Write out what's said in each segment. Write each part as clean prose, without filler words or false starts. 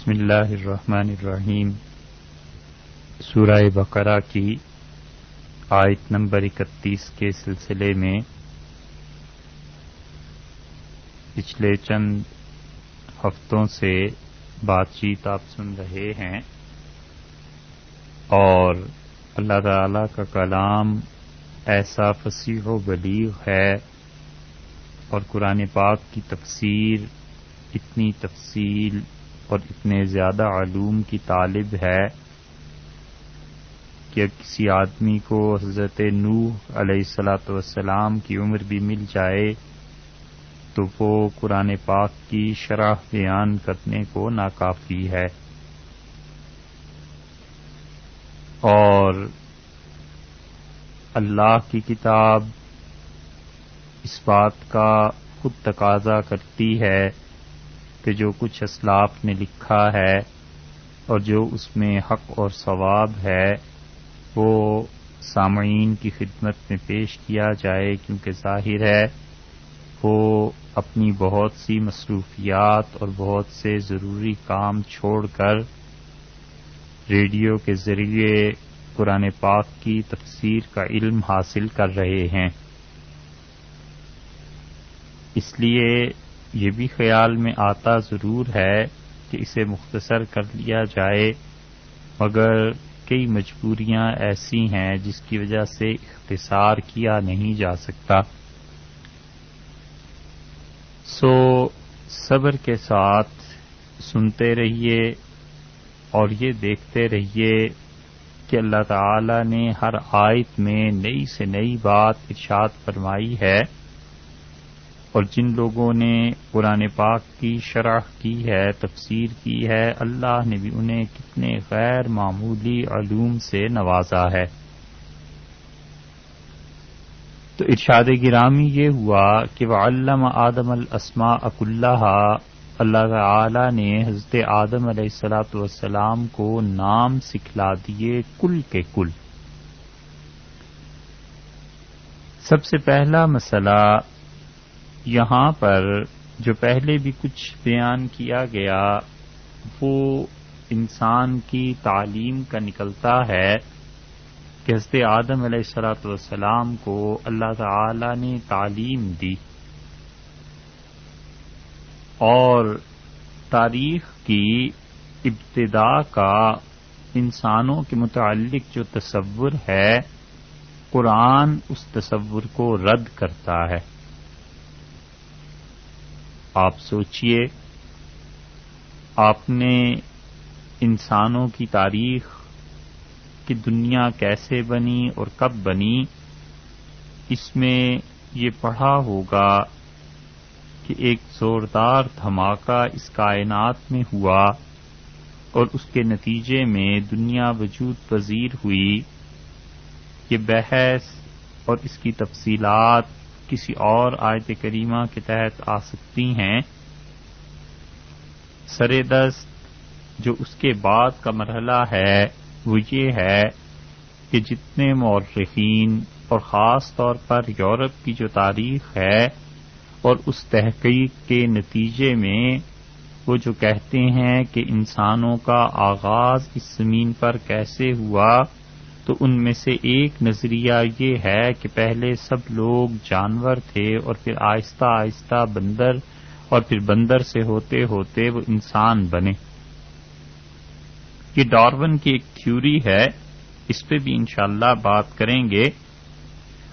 بسم اللہ الرحمن الرحیم۔ سورہ بقرہ کی آیت نمبر 31 کے سلسلے میں پچھلے چند ہفتوں سے بات چیت آپ سن رہے ہیں، اور اللہ تعالی کا کلام ایسا فصیح و بلیغ ہے، اور قرآن پاک کی تفسیر اتنی تفصیل اور اتنے زیادہ علوم کی طالب ہے کہ کسی آدمی کو حضرت نوح علیہ السلام کی عمر بھی مل جائے تو وہ قرآن پاک کی شرح بیان کرنے کو ناکافی ہے۔ اور اللہ کی کتاب اس بات کا خود تقاضا کرتی ہے کہ جو کچھ اسلاف نے لکھا ہے اور جو اس میں حق اور ثواب ہے وہ سامعین کی خدمت میں پیش کیا جائے، کیونکہ ظاہر ہے وہ اپنی بہت سی مصروفیات اور بہت سے ضروری کام چھوڑ کر ریڈیو کے ذریعے قرآن پاک کی تفسیر کا علم حاصل کر رہے ہیں۔ اس لیے یہ بھی خیال میں آتا ضرور ہے کہ اسے مختصر کر لیا جائے، مگر کئی مجبوریاں ایسی ہیں جس کی وجہ سے اختصار کیا نہیں جا سکتا۔ سو صبر کے ساتھ سنتے رہیے اور یہ دیکھتے رہیے کہ اللہ تعالی نے ہر آیت میں نئی سے نئی بات ارشاد فرمائی ہے، اور جن لوگوں نے قرآن پاک کی شرح کی ہے، تفسیر کی ہے، اللہ نے بھی انہیں کتنے غیر معمولی علوم سے نوازا ہے۔ تو ارشاد گرامی یہ ہوا کہ وَعَلَّمَ آدَمَ الْأَسْمَاءَ كُلَّهَا، اللہ تعالی نے حضرت آدم علیہ السلام کو نام سکھلا دیے کل کے کل۔ سب سے پہلا مسئلہ یہاں پر جو پہلے بھی کچھ بیان کیا گیا وہ انسان کی تعلیم کا نکلتا ہے کہ حضرت آدم علیہ السلام کو اللہ تعالی نے تعلیم دی، اور تاریخ کی ابتدا کا انسانوں کے متعلق جو تصور ہے قرآن اس تصور کو رد کرتا ہے۔ آپ سوچئے، آپ نے انسانوں کی تاریخ کہ دنیا کیسے بنی اور کب بنی، اس میں یہ پڑھا ہوگا کہ ایک زوردار دھماکہ اس کائنات میں ہوا اور اس کے نتیجے میں دنیا وجود پذیر ہوئی۔ یہ بحث اور اس کی تفصیلات کسی اور آیت کریمہ کے تحت آ سکتی ہیں۔ سر دست جو اس کے بعد کا مرحلہ ہے وہ یہ ہے کہ جتنے مورخین اور خاص طور پر یورپ کی جو تاریخ ہے اور اس تحقیق کے نتیجے میں وہ جو کہتے ہیں کہ انسانوں کا آغاز اس زمین پر کیسے ہوا، تو ان میں سے ایک نظریہ یہ ہے کہ پہلے سب لوگ جانور تھے اور پھر آہستہ آہستہ بندر، اور پھر بندر سے ہوتے ہوتے وہ انسان بنے۔ یہ ڈارون کی ایک تھیوری ہے، اس پہ بھی انشاءاللہ بات کریں گے۔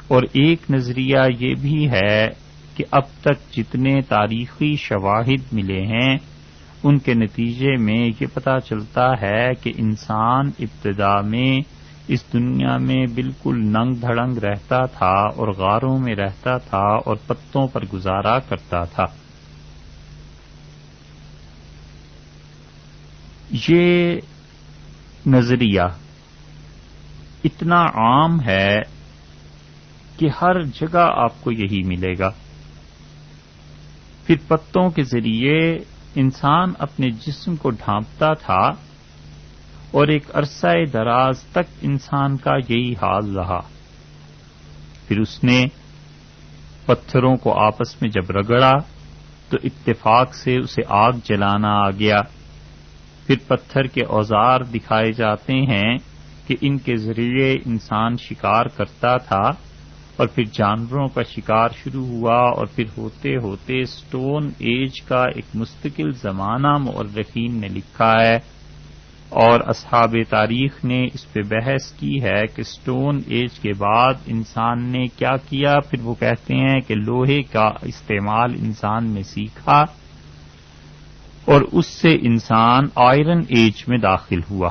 اور ایک نظریہ یہ بھی ہے کہ اب تک جتنے تاریخی شواہد ملے ہیں ان کے نتیجے میں یہ پتہ چلتا ہے کہ انسان ابتدا میں اس دنیا میں بالکل ننگ دھڑنگ رہتا تھا اور غاروں میں رہتا تھا اور پتوں پر گزارا کرتا تھا۔ یہ نظریہ اتنا عام ہے کہ ہر جگہ آپ کو یہی ملے گا۔ پھر پتوں کے ذریعے انسان اپنے جسم کو ڈھانپتا تھا اور ایک عرصہ دراز تک انسان کا یہی حال رہا۔ پھر اس نے پتھروں کو آپس میں جب رگڑا تو اتفاق سے اسے آگ جلانا آ گیا، پھر پتھر کے اوزار دکھائے جاتے ہیں کہ ان کے ذریعے انسان شکار کرتا تھا، اور پھر جانوروں کا شکار شروع ہوا، اور پھر ہوتے ہوتے سٹون ایج کا ایک مستقل زمانہ مؤرخین نے لکھا ہے، اور اصحاب تاریخ نے اس پہ بحث کی ہے کہ سٹون ایج کے بعد انسان نے کیا کیا۔ پھر وہ کہتے ہیں کہ لوہے کا استعمال انسان نے سیکھا، اور اس سے انسان آئرن ایج میں داخل ہوا۔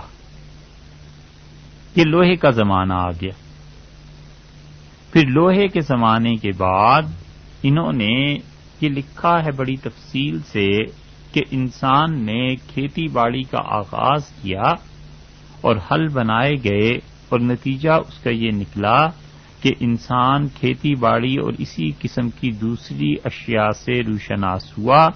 یہ لوہے کا زمانہ آ گیا۔ پھر لوہے کے زمانے کے بعد انہوں نے یہ لکھا ہے بڑی تفصیل سے کہ انسان نے کھیتی باڑی کا آغاز کیا اور ہل بنائے گئے، اور نتیجہ اس کا یہ نکلا کہ انسان کھیتی باڑی اور اسی قسم کی دوسری اشیاء سے روشناس ہوا،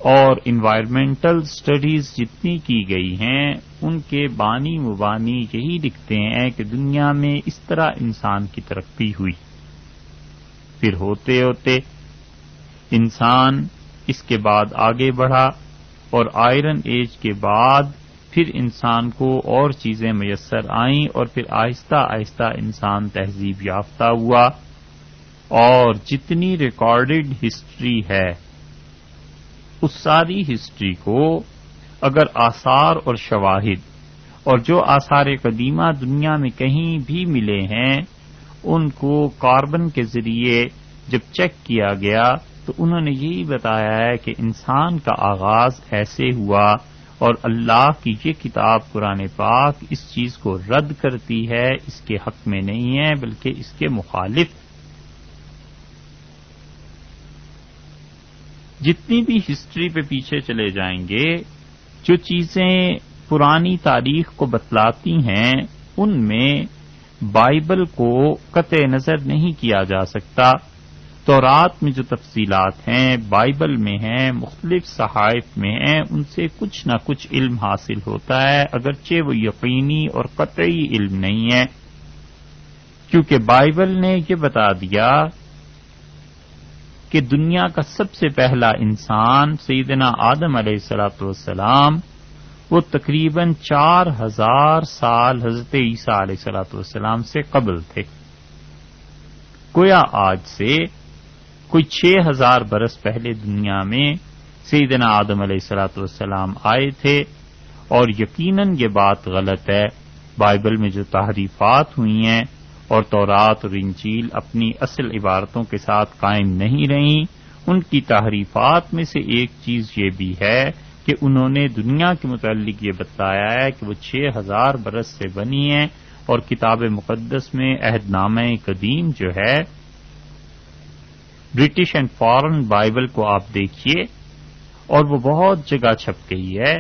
اور انوائرمنٹل سٹڈیز جتنی کی گئی ہیں ان کے بانی مبانی یہی لکھتے ہیں کہ دنیا میں اس طرح انسان کی ترقی ہوئی۔ پھر ہوتے ہوتے انسان اس کے بعد آگے بڑھا، اور آئرن ایج کے بعد پھر انسان کو اور چیزیں میسر آئیں، اور پھر آہستہ آہستہ انسان تہذیب یافتہ ہوا، اور جتنی ریکارڈڈ ہسٹری ہے اس ساری ہسٹری کو اگر آثار اور شواہد اور جو آثار قدیمہ دنیا میں کہیں بھی ملے ہیں ان کو کاربن کے ذریعے جب چیک کیا گیا تو انہوں نے یہی بتایا ہے کہ انسان کا آغاز ایسے ہوا، اور اللہ کی یہ کتاب قرآن پاک اس چیز کو رد کرتی ہے، اس کے حق میں نہیں ہے بلکہ اس کے مخالف۔ جتنی بھی ہسٹری پہ پیچھے چلے جائیں گے، جو چیزیں پرانی تاریخ کو بتلاتی ہیں ان میں بائبل کو قطع نظر نہیں کیا جا سکتا۔ تورات میں جو تفصیلات ہیں بائبل میں ہیں، مختلف صحائف میں ہیں، ان سے کچھ نہ کچھ علم حاصل ہوتا ہے، اگرچہ وہ یقینی اور قطعی علم نہیں ہے، کیونکہ بائبل نے یہ بتا دیا کہ دنیا کا سب سے پہلا انسان سیدنا آدم علیہ الصلوۃ والسلام، وہ تقریباً 4000 سال حضرت عیسیٰ علیہ الصلوۃ والسلام سے قبل تھے۔ گویا آج سے کوئی 6000 برس پہلے دنیا میں سیدنا آدم علیہ الصلوۃ والسلام آئے تھے، اور یقیناً یہ بات غلط ہے۔ بائبل میں جو تحریفات ہوئی ہیں اور تورات اور انجیل اپنی اصل عبارتوں کے ساتھ قائم نہیں رہیں، ان کی تحریفات میں سے ایک چیز یہ بھی ہے کہ انہوں نے دنیا کے متعلق یہ بتایا ہے کہ وہ 6000 برس سے بنی ہے، اور کتاب مقدس میں عہد نامہ قدیم جو ہے، برٹش اینڈ فارن بائبل کو آپ دیکھیے، اور وہ بہت جگہ چھپ گئی ہے۔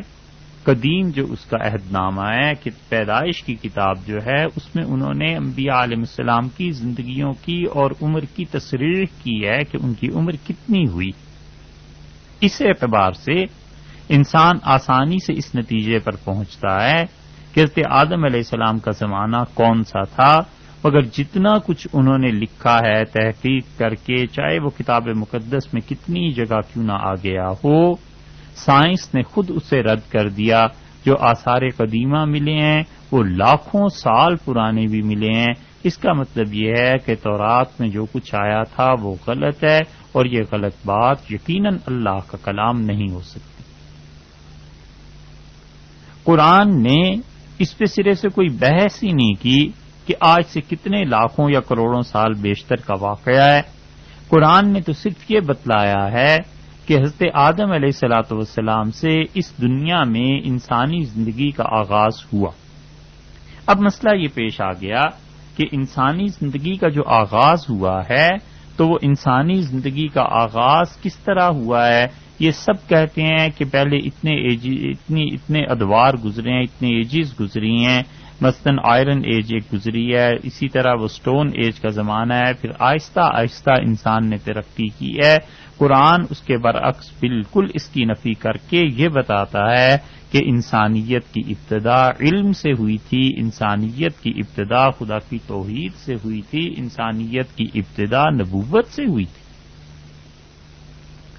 قدیم جو اس کا عہد نامہ ہے کہ پیدائش کی کتاب جو ہے، اس میں انہوں نے انبیاء علیہ السلام کی زندگیوں کی اور عمر کی تصریح کی ہے کہ ان کی عمر کتنی ہوئی۔ اس اعتبار سے انسان آسانی سے اس نتیجے پر پہنچتا ہے کہ حضرت آدم علیہ السلام کا زمانہ کون سا تھا، مگر جتنا کچھ انہوں نے لکھا ہے تحقیق کر کے، چاہے وہ کتاب مقدس میں کتنی جگہ کیوں نہ آ گیا ہو، سائنس نے خود اسے رد کر دیا۔ جو آثار قدیمہ ملے ہیں وہ لاکھوں سال پرانے بھی ملے ہیں۔ اس کا مطلب یہ ہے کہ تورات میں جو کچھ آیا تھا وہ غلط ہے، اور یہ غلط بات یقیناً اللہ کا کلام نہیں ہو سکتی۔ قرآن نے اس پہ سرے سے کوئی بحث ہی نہیں کی کہ آج سے کتنے لاکھوں یا کروڑوں سال بیشتر کا واقعہ ہے۔ قرآن نے تو صرف یہ بتلایا ہے کہ حضرت آدم علیہ الصلوۃ والسلام سے اس دنیا میں انسانی زندگی کا آغاز ہوا۔ اب مسئلہ یہ پیش آ گیا کہ انسانی زندگی کا جو آغاز ہوا ہے تو وہ انسانی زندگی کا آغاز کس طرح ہوا ہے۔ یہ سب کہتے ہیں کہ پہلے اتنے ادوار گزرے ہیں، اتنے ایجز گزری ہیں، مثلاً آئرن ایج ایک گزری ہے، اسی طرح وہ سٹون ایج کا زمانہ ہے، پھر آہستہ آہستہ انسان نے ترقی کی ہے۔ قرآن اس کے برعکس بالکل اس کی نفی کر کے یہ بتاتا ہے کہ انسانیت کی ابتدا علم سے ہوئی تھی، انسانیت کی ابتدا خدا کی توحید سے ہوئی تھی، انسانیت کی ابتدا نبوت سے ہوئی تھی۔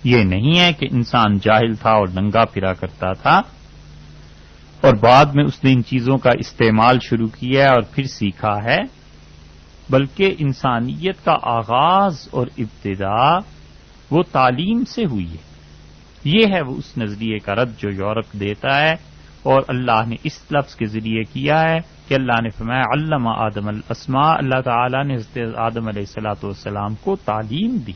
یہ نہیں ہے کہ انسان جاہل تھا اور ننگا پھرا کرتا تھا۔ اور بعد میں اس نے ان چیزوں کا استعمال شروع کیا ہے اور پھر سیکھا ہے، بلکہ انسانیت کا آغاز اور ابتدا وہ تعلیم سے ہوئی ہے۔ یہ ہے وہ اس نظریے کا رد جو یورپ دیتا ہے، اور اللہ نے اس لفظ کے ذریعے کیا ہے کہ اللہ نے فرمایا علم آدم الاسماء، اللہ تعالی نے حضرت آدم علیہ الصلوۃ والسلام کو تعلیم دی۔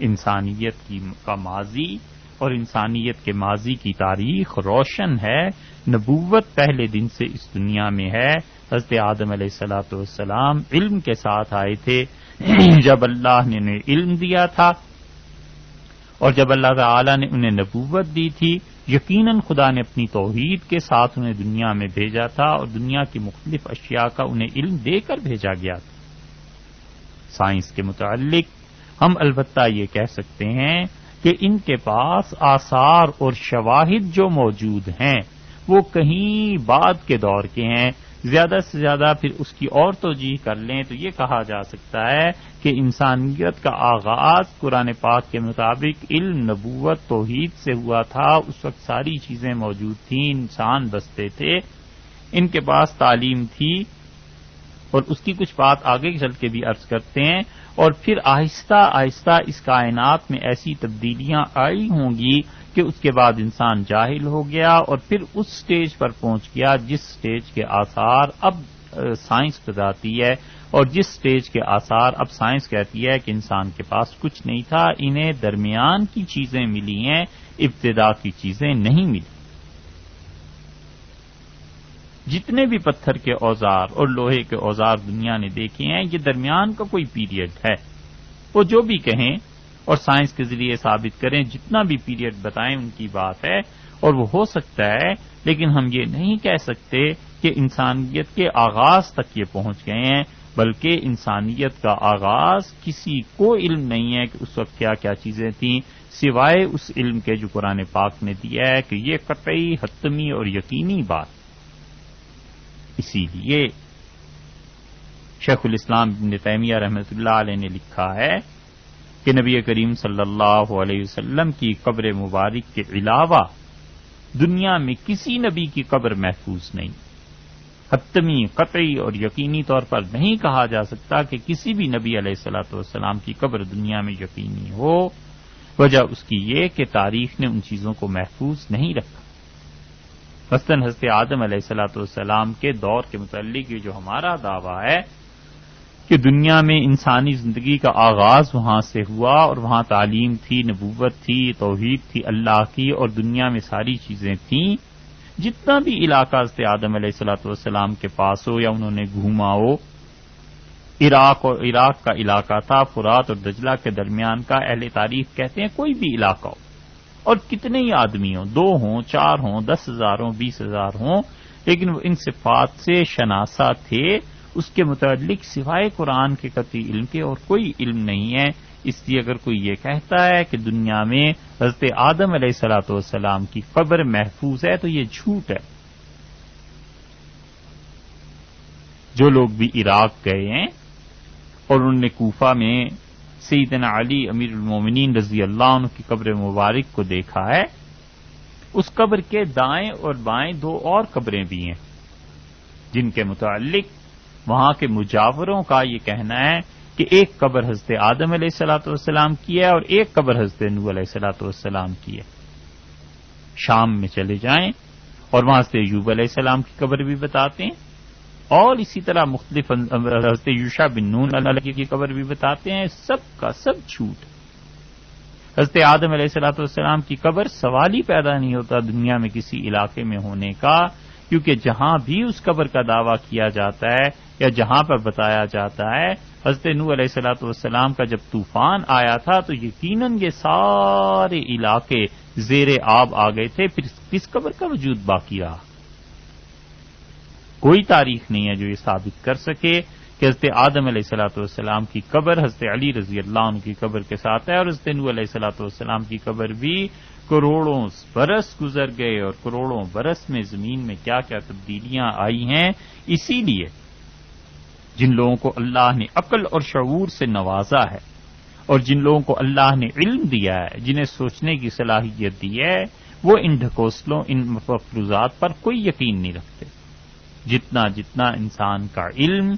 انسانیت کا ماضی اور انسانیت کے ماضی کی تاریخ روشن ہے، نبوت پہلے دن سے اس دنیا میں ہے۔ حضرت آدم علیہ الصلوۃ والسلام علم کے ساتھ آئے تھے جب اللہ نے انہیں علم دیا تھا، اور جب اللہ تعالی نے انہیں نبوت دی تھی، یقیناً خدا نے اپنی توحید کے ساتھ انہیں دنیا میں بھیجا تھا، اور دنیا کی مختلف اشیاء کا انہیں علم دے کر بھیجا گیا تھا۔ سائنس کے متعلق ہم البتہ یہ کہہ سکتے ہیں کہ ان کے پاس آثار اور شواہد جو موجود ہیں وہ کہیں بعد کے دور کے ہیں۔ زیادہ سے زیادہ پھر اس کی اور توجیہ کر لیں تو یہ کہا جا سکتا ہے کہ انسانیت کا آغاز قرآن پاک کے مطابق علم، نبوت، توحید سے ہوا تھا۔ اس وقت ساری چیزیں موجود تھیں، انسان بستے تھے، ان کے پاس تعلیم تھی، اور اس کی کچھ بات آگے چل کے بھی عرض کرتے ہیں۔ اور پھر آہستہ آہستہ اس کائنات میں ایسی تبدیلیاں آئی ہوں گی کہ اس کے بعد انسان جاہل ہو گیا، اور پھر اس سٹیج پر پہنچ گیا جس سٹیج کے آثار اب سائنس بتاتی ہے، اور جس سٹیج کے آثار اب سائنس کہتی ہے کہ انسان کے پاس کچھ نہیں تھا، انہیں درمیان کی چیزیں ملی ہیں، ابتدا کی چیزیں نہیں ملی۔ جتنے بھی پتھر کے اوزار اور لوہے کے اوزار دنیا نے دیکھے ہیں، یہ درمیان کا کوئی پیریڈ ہے۔ وہ جو بھی کہیں اور سائنس کے ذریعے ثابت کریں، جتنا بھی پیریڈ بتائیں ان کی بات ہے، اور وہ ہو سکتا ہے، لیکن ہم یہ نہیں کہہ سکتے کہ انسانیت کے آغاز تک یہ پہنچ گئے ہیں، بلکہ انسانیت کا آغاز کسی کو علم نہیں ہے کہ اس وقت کیا کیا چیزیں تھیں، سوائے اس علم کے جو قرآن پاک نے دیا ہے کہ یہ قطعی، حتمی اور یقینی بات۔ اسی لیے شیخ الاسلام ابن تیمیہ رحمۃ اللہ علیہ نے لکھا ہے کہ نبی کریم صلی اللہ علیہ وسلم کی قبر مبارک کے علاوہ دنیا میں کسی نبی کی قبر محفوظ نہیں۔ حتمی، قطعی اور یقینی طور پر نہیں کہا جا سکتا کہ کسی بھی نبی علیہ الصلوۃ والسلام کی قبر دنیا میں یقینی ہو۔ وجہ اس کی یہ کہ تاریخ نے ان چیزوں کو محفوظ نہیں رکھا۔ مثلاً حضرت آدم علیہ الصلوۃ والسلام کے دور کے متعلق یہ جو ہمارا دعویٰ ہے کہ دنیا میں انسانی زندگی کا آغاز وہاں سے ہوا، اور وہاں تعلیم تھی، نبوت تھی، توحید تھی اللہ کی، اور دنیا میں ساری چیزیں تھیں، جتنا بھی علاقہ حضرت آدم علیہ الصلوۃ والسلام کے پاس ہو یا انہوں نے گھوما ہو، عراق کا علاقہ تھا، فرات اور دجلہ کے درمیان کا، اہل تاریخ کہتے ہیں کوئی بھی علاقہ ہو، اور کتنے ہی آدمی ہوں، 2 ہوں، 4 ہوں، 10,000 ہوں، 20,000 ہوں، لیکن وہ ان صفات سے شناسہ تھے۔ اس کے متعلق سوائے قرآن کے قطعی علم کے اور کوئی علم نہیں ہے۔ اس لیے اگر کوئی یہ کہتا ہے کہ دنیا میں حضرت آدم علیہ الصلوۃ والسلام کی قبر محفوظ ہے تو یہ جھوٹ ہے۔ جو لوگ بھی عراق گئے ہیں اور انہوں نے کوفہ میں سیدنا علی امیر المومنین رضی اللہ عنہ کی قبر مبارک کو دیکھا ہے، اس قبر کے دائیں اور بائیں 2 اور قبریں بھی ہیں، جن کے متعلق وہاں کے مجاوروں کا یہ کہنا ہے کہ ایک قبر حضرت آدم علیہ الصلوۃ والسلام کی ہے اور ایک قبر حضرت نوح علیہ الصلوۃ والسلام کی ہے۔ شام میں چلے جائیں اور وہاں سے ایوب علیہ السلام کی قبر بھی بتاتے ہیں، اور اسی طرح مختلف حضرت یوشع بن نون علیہ کی قبر بھی بتاتے ہیں۔ سب کا سب جھوٹ۔ حضرت آدم علیہ الصلوۃ والسلام کی قبر سوال ہی پیدا نہیں ہوتا دنیا میں کسی علاقے میں ہونے کا، کیونکہ جہاں بھی اس قبر کا دعویٰ کیا جاتا ہے یا جہاں پر بتایا جاتا ہے حضرت نوح علیہ الصلوۃ والسلام کا جب طوفان آیا تھا تو یقیناً یہ سارے علاقے زیر آب آ گئے تھے، پھر کس قبر کا وجود باقی رہا؟ کوئی تاریخ نہیں ہے جو یہ ثابت کر سکے کہ حضرت آدم علیہ الصلوۃ والسلام کی قبر حضرت علی رضی اللہ عنہ کی قبر کے ساتھ ہے، اور حضرت نوح علیہ الصلوۃ والسلام کی قبر بھی کروڑوں برس گزر گئے اور کروڑوں برس میں زمین میں کیا کیا تبدیلیاں آئی ہیں۔ اسی لیے جن لوگوں کو اللہ نے عقل اور شعور سے نوازا ہے، اور جن لوگوں کو اللہ نے علم دیا ہے، جنہیں سوچنے کی صلاحیت دی ہے، وہ ان ڈھکوسلوں، ان مفروضات پر کوئی یقین نہیں رکھتے۔ جتنا جتنا انسان کا علم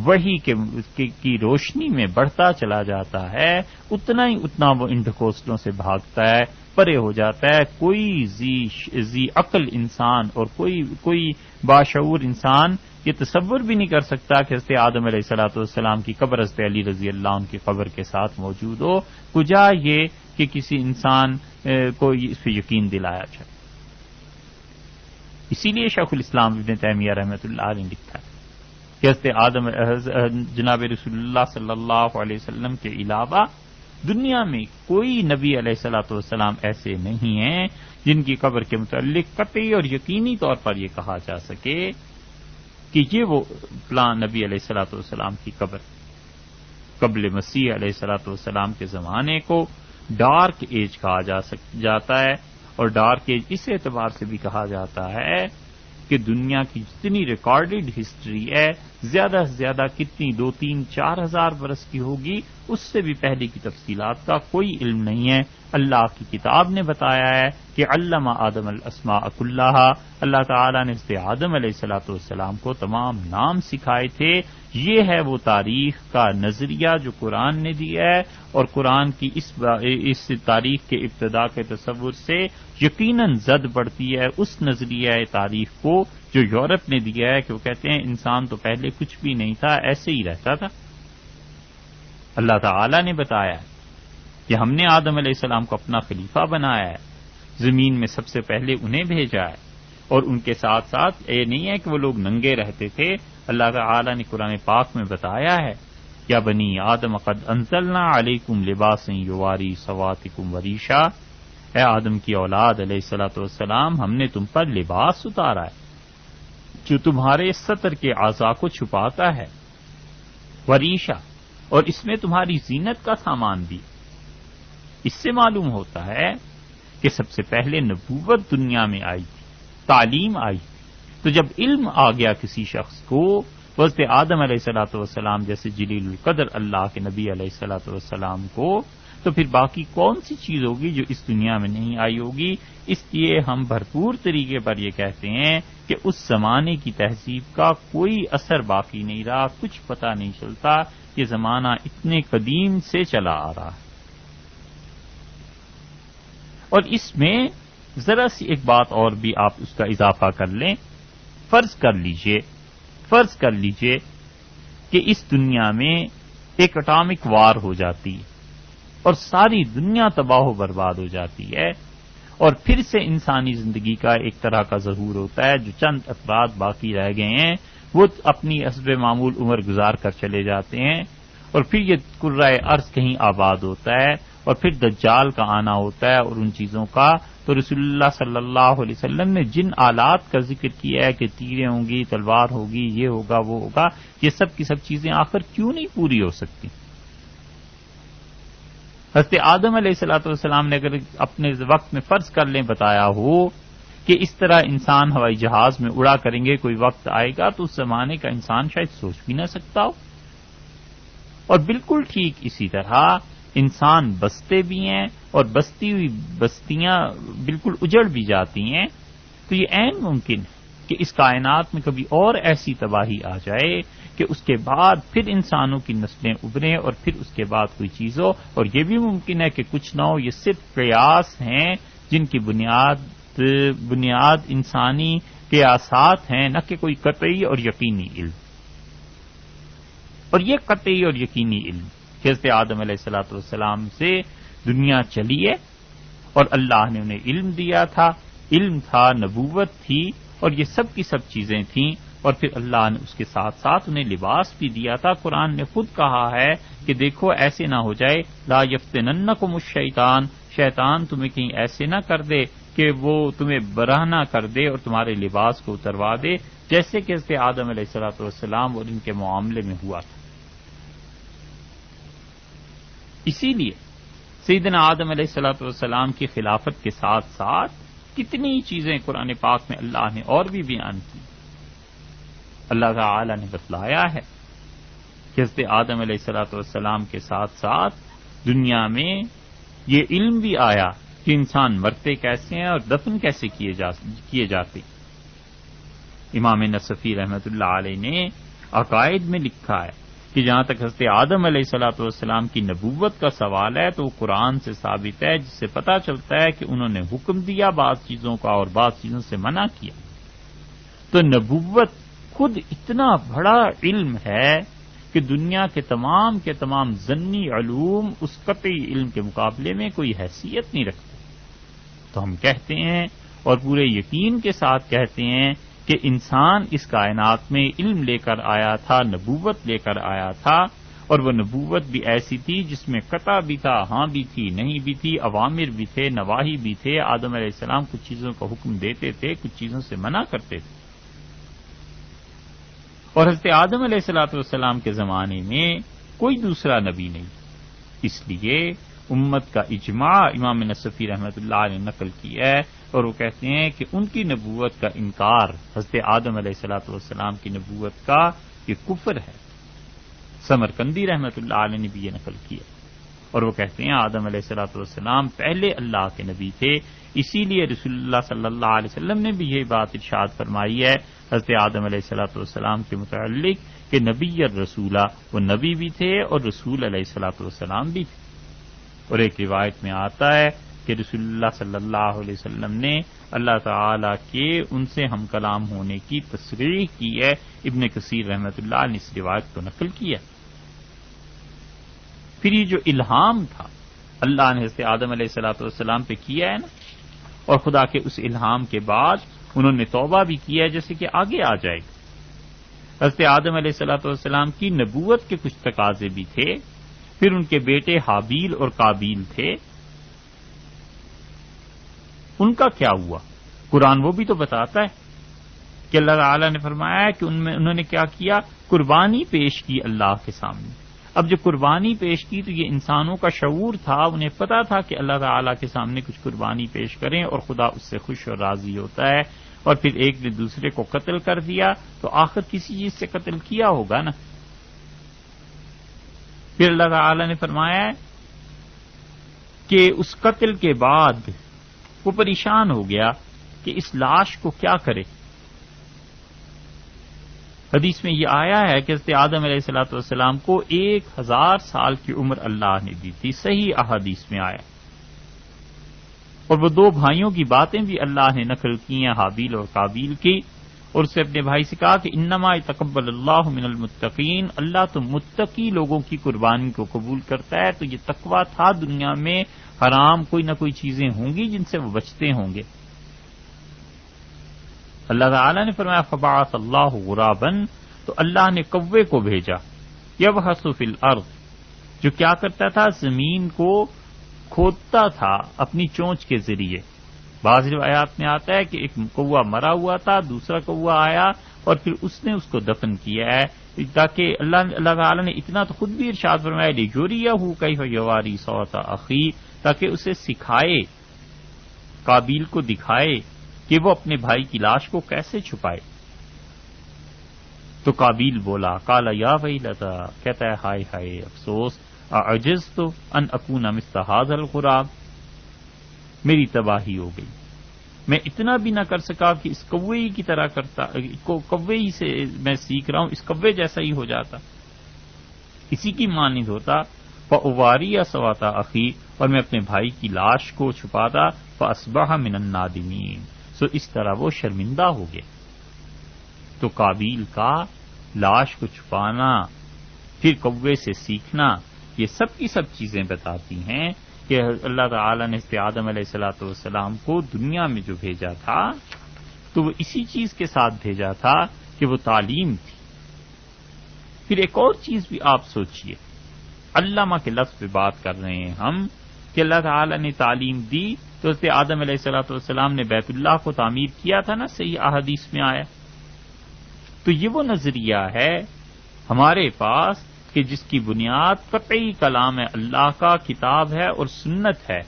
وحی کی روشنی میں بڑھتا چلا جاتا ہے، اتنا ہی اتنا وہ ان ڈھکوسلوں سے بھاگتا ہے، پرے ہو جاتا ہے۔ کوئی ذی عقل انسان اور کوئی باشعور انسان یہ تصور بھی نہیں کر سکتا کہ حضرت آدم علیہ الصلوۃ والسلام کی قبر حضرت علی رضی اللہ عنہ کی قبر کے ساتھ موجود ہو، کجا یہ کہ کسی انسان کو اس پہ یقین دلایا جائے۔ اسی لیے شیخ الاسلام ابن تیمیہ رحمۃ اللہ علیہ نے لکھا ہے کہ حضرت جناب رسول اللہ صلی اللہ علیہ وسلم کے علاوہ دنیا میں کوئی نبی علیہ الصلوۃ والسلام ایسے نہیں ہیں جن کی قبر کے متعلق قطعی اور یقینی طور پر یہ کہا جا سکے کہ یہ وہ فلاں نبی علیہ الصلوۃ والسلام کی قبر۔ قبل مسیح علیہ الصلوۃ والسلام کے زمانے کو ڈارک ایج کہا جاتا ہے، اور ڈارک ایج اس اعتبار سے بھی کہا جاتا ہے کہ دنیا کی جتنی ریکارڈڈ ہسٹری ہے زیادہ سے زیادہ کتنی 2-3-4 ہزار برس کی ہوگی، اس سے بھی پہلے کی تفصیلات کا کوئی علم نہیں ہے۔ اللہ کی کتاب نے بتایا ہے کہ علم آدم الاسماء کلھا، اللہ تعالیٰ نے حضرت آدم علیہ الصلوۃ والسلام کو تمام نام سکھائے تھے۔ یہ ہے وہ تاریخ کا نظریہ جو قرآن نے دیا ہے، اور قرآن کی اس تاریخ کے ابتدا کے تصور سے یقیناً زد پڑتی ہے اس نظریہ تاریخ کو جو یورپ نے دیا ہے، کہ وہ کہتے ہیں انسان تو پہلے کچھ بھی نہیں تھا، ایسے ہی رہتا تھا۔ اللہ تعالیٰ نے بتایا کہ ہم نے آدم علیہ السلام کو اپنا خلیفہ بنایا ہے، زمین میں سب سے پہلے انہیں بھیجا ہے، اور ان کے ساتھ ساتھ یہ نہیں ہے کہ وہ لوگ ننگے رہتے تھے۔ اللہ تعالیٰ نے قرآن پاک میں بتایا ہے یا بنی آدم قد انزلنا علیکم لباسا یواری سواتکم وریشا، اے آدم کی اولاد علیہ الصلوۃ والسلام، ہم نے تم پر لباس اتارا ہے جو تمہارے ستر کے اعضاء کو چھپاتا ہے، وریشا، اور اس میں تمہاری زینت کا سامان بھی۔ اس سے معلوم ہوتا ہے کہ سب سے پہلے نبوت دنیا میں آئی تھی، تعلیم آئی تھی۔ تو جب علم آ گیا کسی شخص کو، حضرت آدم علیہ الصلوۃ والسلام جیسے جلیل القدر اللہ کے نبی علیہ الصلوۃ والسلام کو، تو پھر باقی کون سی چیز ہوگی جو اس دنیا میں نہیں آئی ہوگی؟ اس لیے ہم بھرپور طریقے پر یہ کہتے ہیں کہ اس زمانے کی تہذیب کا کوئی اثر باقی نہیں رہا، کچھ پتہ نہیں چلتا، یہ زمانہ اتنے قدیم سے چلا آ رہا ہے۔ اور اس میں ذرا سی ایک بات اور بھی آپ اس کا اضافہ کر لیں۔ فرض کر لیجئے کہ اس دنیا میں ایک اٹامک وار ہو جاتی اور ساری دنیا تباہ و برباد ہو جاتی ہے، اور پھر سے انسانی زندگی کا ایک طرح کا ظہور ہوتا ہے، جو چند افراد باقی رہ گئے ہیں وہ اپنی حسب معمول عمر گزار کر چلے جاتے ہیں، اور پھر یہ کرۂ ارض کہیں آباد ہوتا ہے، اور پھر دجال کا آنا ہوتا ہے اور ان چیزوں کا۔ تو رسول اللہ صلی اللہ علیہ وسلم نے جن آلات کا ذکر کیا ہے کہ تیریں ہوں گی، تلوار ہوگی، یہ ہوگا وہ ہوگا، یہ سب کی سب چیزیں آخر کیوں نہیں پوری ہو سکتی؟ حضرت آدم علیہ الصلوۃ والسلام نے اگر اپنے وقت میں فرض کر لیں بتایا ہو کہ اس طرح انسان ہوائی جہاز میں اڑا کریں گے، کوئی وقت آئے گا، تو اس زمانے کا انسان شاید سوچ بھی نہ سکتا ہو۔ اور بالکل ٹھیک اسی طرح انسان بستے بھی ہیں، اور بستی ہوئی بستیاں بالکل اجڑ بھی جاتی ہیں، تو یہ عین ممکن ہے کہ اس کائنات میں کبھی اور ایسی تباہی آ جائے کہ اس کے بعد پھر انسانوں کی نسلیں ابھریں، اور پھر اس کے بعد کوئی چیز ہو۔ اور یہ بھی ممکن ہے کہ کچھ نہ ہو، یہ صرف قیاس ہیں جن کی بنیاد انسانی قیاسات ہیں، نہ کہ کوئی قطعی اور یقینی علم۔ اور یہ قطعی اور یقینی علم کہ حضرت آدم علیہ الصلوۃ والسلام سے دنیا چلی ہے، اور اللہ نے انہیں علم دیا تھا، علم تھا، نبوت تھی، اور یہ سب کی سب چیزیں تھیں، اور پھر اللہ نے اس کے ساتھ ساتھ انہیں لباس بھی دیا تھا۔ قرآن نے خود کہا ہے کہ دیکھو ایسے نہ ہو جائے، لا یفتننکم الشیطان، شیطان تمہیں کہیں ایسے نہ کر دے کہ وہ تمہیں برہنہ کر دے اور تمہارے لباس کو اتروا دے، جیسے کہ حضرت آدم علیہ الصلوۃ والسلام اور ان کے معاملے میں ہوا تھا۔ اسی لیے سیدنا آدم علیہ الصلوۃ والسلام کی خلافت کے ساتھ ساتھ کتنی چیزیں قرآن پاک میں اللہ نے اور بھی بیان کی۔ اللہ تعالی نے بتلایا ہے کہ حضرت آدم علیہ الصلوۃ والسلام کے ساتھ ساتھ دنیا میں یہ علم بھی آیا کہ انسان مرتے کیسے ہیں اور دفن کیسے کیے جاتے. امام نصفی رحمۃ اللہ علیہ نے عقائد میں لکھا ہے کہ جہاں تک حضرت آدم علیہ الصلوۃ والسلام کی نبوت کا سوال ہے تو وہ قرآن سے ثابت ہے، جس سے پتہ چلتا ہے کہ انہوں نے حکم دیا بعض چیزوں کا اور بعض چیزوں سے منع کیا. تو نبوت خود اتنا بڑا علم ہے کہ دنیا کے تمام ظنی علوم اس قطعی علم کے مقابلے میں کوئی حیثیت نہیں رکھتے. تو ہم کہتے ہیں اور پورے یقین کے ساتھ کہتے ہیں کہ انسان اس کائنات میں علم لے کر آیا تھا، نبوت لے کر آیا تھا، اور وہ نبوت بھی ایسی تھی جس میں قطع بھی تھا، ہاں بھی تھی، نہیں بھی تھی، اوامر بھی تھے، نواہی بھی تھے. آدم علیہ السلام کچھ چیزوں کا حکم دیتے تھے، کچھ چیزوں سے منع کرتے تھے. اور حضرت آدم علیہ السلام کے زمانے میں کوئی دوسرا نبی نہیں. اس لیے امت کا اجماع امام نصفی رحمۃ اللہ نے نقل کیا ہے، اور وہ کہتے ہیں کہ ان کی نبوت کا انکار حضرت آدم علیہ السلام کی نبوت کا یہ کفر ہے. سمرقندی رحمۃ اللہ علیہ نے بھی یہ نقل کیا، اور وہ کہتے ہیں آدم علیہ السلام پہلے اللہ کے نبی تھے. اسی لیے رسول اللہ صلی اللہ علیہ وسلم نے بھی یہ بات ارشاد فرمائی ہے حضرت آدم علیہ السلام کے متعلق کہ نبی الرسولہ، وہ نبی بھی تھے اور رسول علیہ السلام بھی تھے. اور ایک روایت میں آتا ہے کہ رسول اللہ صلی اللہ علیہ وسلم نے اللہ تعالی کے ان سے ہم کلام ہونے کی تصریح کی ہے. ابن کثیر رحمۃ اللہ نے اس روایت کو نقل کیا. پھر یہ جو الہام تھا اللہ نے حضرت آدم علیہ السلام پہ کیا ہے نا، اور خدا کے اس الہام کے بعد انہوں نے توبہ بھی کیا ہے، جیسے کہ آگے آ جائے گا. حضرت آدم علیہ السلام کی نبوت کے کچھ تقاضے بھی تھے. پھر ان کے بیٹے حابیل اور قابیل تھے، ان کا کیا ہوا؟ قرآن وہ بھی تو بتاتا ہے کہ اللہ تعالی نے فرمایا ہے کہ انہوں نے کیا کیا، قربانی پیش کی اللہ کے سامنے. اب جو قربانی پیش کی تو یہ انسانوں کا شعور تھا، انہیں پتا تھا کہ اللہ تعالی کے سامنے کچھ قربانی پیش کریں اور خدا اس سے خوش اور راضی ہوتا ہے. اور پھر ایک نے دوسرے کو قتل کر دیا تو آخر کسی چیز سے قتل کیا ہوگا نا. پھر اللہ تعالی نے فرمایا کہ اس قتل کے بعد وہ پریشان ہو گیا کہ اس لاش کو کیا کرے. حدیث میں یہ آیا ہے کہ حضرت آدم علیہ السلام کو 1000 سال کی عمر اللہ نے دی تھی، صحیح احادیث میں آیا. اور وہ دو بھائیوں کی باتیں بھی اللہ نے نقل کی ہیں، حابیل اور قابیل کی، اور اس سے اپنے بھائی سے کہا کہ انما یتقبل اللہ من المتقین، اللہ تو متقی لوگوں کی قربانی کو قبول کرتا ہے. تو یہ تقویٰ تھا، دنیا میں حرام کوئی نہ کوئی چیزیں ہوں گی جن سے وہ بچتے ہوں گے. اللہ تعالی نے فرمایا فبعث اللہ غرابا، تو اللہ نے کوے کو بھیجا، یبحث فی الارض، جو کیا کرتا تھا، زمین کو کھودتا تھا اپنی چونچ کے ذریعے. بعض روایات میں آتا ہے کہ ایک کوا مرا ہوا تھا، دوسرا کوا آیا اور پھر اس نے اس کو دفن کیا ہے، تاکہ اللہ تعالی نے اتنا تو خود بھی ارشاد فرمایا لیجوریہ کیف یواری صوت اخی، تاکہ اسے سکھائے، قابیل کو دکھائے کہ وہ اپنے بھائی کی لاش کو کیسے چھپائے. تو قابیل بولا قال یا ویلتا، کہتا ہے ہائے ہائے افسوس، اعجزت ان اکون مثل ھذا الغراب، میری تباہی ہو گئی، میں اتنا بھی نہ کر سکا کہ اس کوے کی طرح کرتا، کوے ہی سے میں سیکھ رہا ہوں، اس کوے جیسا ہی ہو جاتا، اسی کی مانند ہوتا. فاواری سوات اخی، اور میں اپنے بھائی کی لاش کو چھپاتا. فاصبح من النادمین، سو اس طرح وہ شرمندہ ہو گیا. تو قابیل کا لاش کو چھپانا، پھر کوے سے سیکھنا، یہ سب کی سب چیزیں بتاتی ہیں کہ اللہ تعالی نے آدم علیہ السلام کو دنیا میں جو بھیجا تھا تو وہ اسی چیز کے ساتھ بھیجا تھا کہ وہ تعلیم تھی. پھر ایک اور چیز بھی آپ سوچئے، علامہ کے لفظ پہ بات کر رہے ہیں ہم کہ اللہ تعالی نے تعلیم دی، تو حضرت آدم علیہ السلام نے بیت اللہ کو تعمیر کیا تھا نا، صحیح احادیث میں آیا. تو یہ وہ نظریہ ہے ہمارے پاس کہ جس کی بنیاد قطعی کلام اللہ کا، کتاب ہے اور سنت ہے.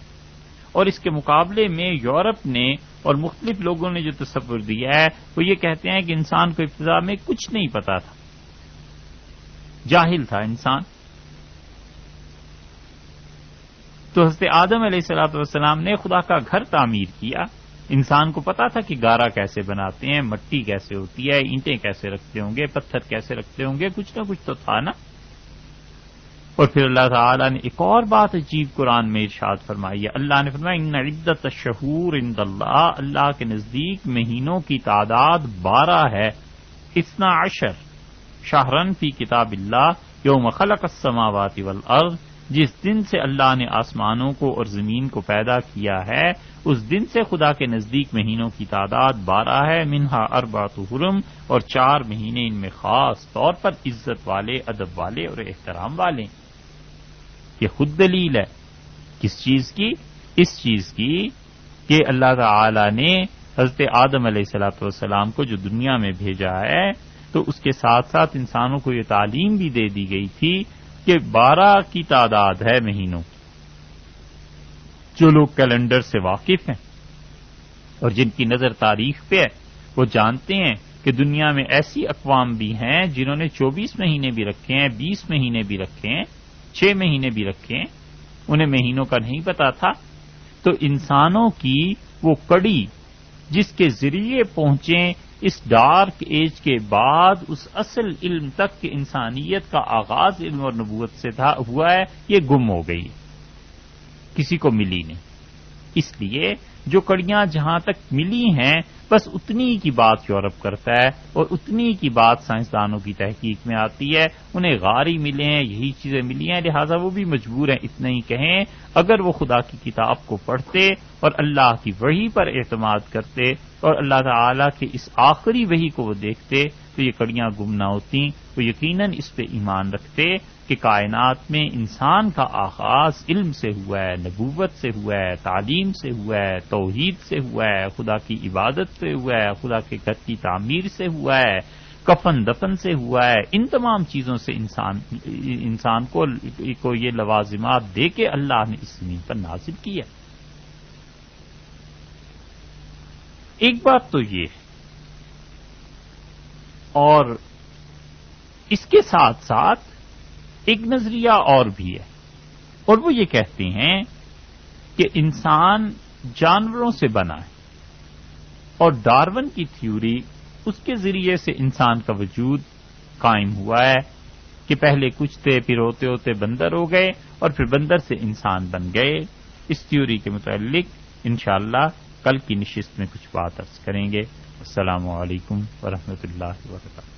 اور اس کے مقابلے میں یورپ نے اور مختلف لوگوں نے جو تصور دیا ہے وہ یہ کہتے ہیں کہ انسان کو ابتدا میں کچھ نہیں پتا تھا، جاہل تھا انسان. تو حضرت آدم علیہ الصلوۃ والسلام نے خدا کا گھر تعمیر کیا. انسان کو پتا تھا کہ گارا کیسے بناتے ہیں، مٹی کیسے ہوتی ہے، اینٹیں کیسے رکھتے ہوں گے، پتھر کیسے رکھتے ہوں گے، کچھ نہ کچھ تو تھا نا. اور پھر اللہ تعالیٰ نے ایک اور بات عجیب قرآن میں ارشاد فرمائی ہے. اللہ نے فرمایا ان عدت الشہور عند اللہ، اللہ کے نزدیک مہینوں کی تعداد 12 ہے. 12 شہرن فی کتاب اللہ یوم خلق السماوات والارض، جس دن سے اللہ نے آسمانوں کو اور زمین کو پیدا کیا ہے اس دن سے خدا کے نزدیک مہینوں کی تعداد 12 ہے. منہا اربعۃ حرم، اور 4 مہینے ان میں خاص طور پر عزت والے، ادب والے اور احترام والے. یہ خود دلیل ہے کس چیز کی؟ اس چیز کی کہ اللہ تعالی نے حضرت آدم علیہ الصلوۃ والسلام کو جو دنیا میں بھیجا ہے تو اس کے ساتھ ساتھ انسانوں کو یہ تعلیم بھی دے دی گئی تھی کہ 12 کی تعداد ہے مہینوں. جو لوگ کیلنڈر سے واقف ہیں اور جن کی نظر تاریخ پہ ہے وہ جانتے ہیں کہ دنیا میں ایسی اقوام بھی ہیں جنہوں نے 24 مہینے بھی رکھے ہیں، 20 مہینے بھی رکھے ہیں، 6 مہینے بھی رکھے ہیں، انہیں مہینوں کا نہیں پتا تھا. تو انسانوں کی وہ کڑی جس کے ذریعے پہنچیں اس ڈارک ایج کے بعد اس اصل علم تک کہ انسانیت کا آغاز علم اور نبوت سے ہوا ہے، یہ گم ہو گئی، کسی کو ملی نہیں. اس لیے جو کڑیاں جہاں تک ملی ہیں بس اتنی کی بات یورپ کرتا ہے اور اتنی کی بات سائنسدانوں کی تحقیق میں آتی ہے. انہیں غاری ملے ہیں، یہی چیزیں ملی ہیں، لہذا وہ بھی مجبور ہیں اتنا ہی کہیں. اگر وہ خدا کی کتاب کو پڑھتے اور اللہ کی وحی پر اعتماد کرتے اور اللہ تعالی کے اس آخری وحی کو وہ دیکھتے تو یہ کڑیاں گم نہ ہوتی. وہ یقیناً اس پہ ایمان رکھتے کہ کائنات میں انسان کا آغاز علم سے ہوا ہے، نبوت سے ہوا ہے، تعلیم سے ہوا ہے، توحید سے ہوا ہے، خدا کی عبادت سے ہوا ہے، خدا کے گھر کی تعمیر سے ہوا ہے، کفن دفن سے ہوا ہے. ان تمام چیزوں سے انسان کو یہ لوازمات دے کے اللہ نے اس زمین پر نازل کیا. ایک بات تو یہ ہے، اور اس کے ساتھ ساتھ ایک نظریہ اور بھی ہے، اور وہ یہ کہتے ہیں کہ انسان جانوروں سے بنا ہے، اور ڈارون کی تھیوری اس کے ذریعے سے انسان کا وجود قائم ہوا ہے کہ پہلے کچھ تھے، پھر ہوتے ہوتے بندر ہو گئے، اور پھر بندر سے انسان بن گئے. اس تھیوری کے متعلق انشاءاللہ کل کی نشست میں کچھ بات عرض کریں گے. السلام علیکم ورحمۃ اللہ وبرکاتہ.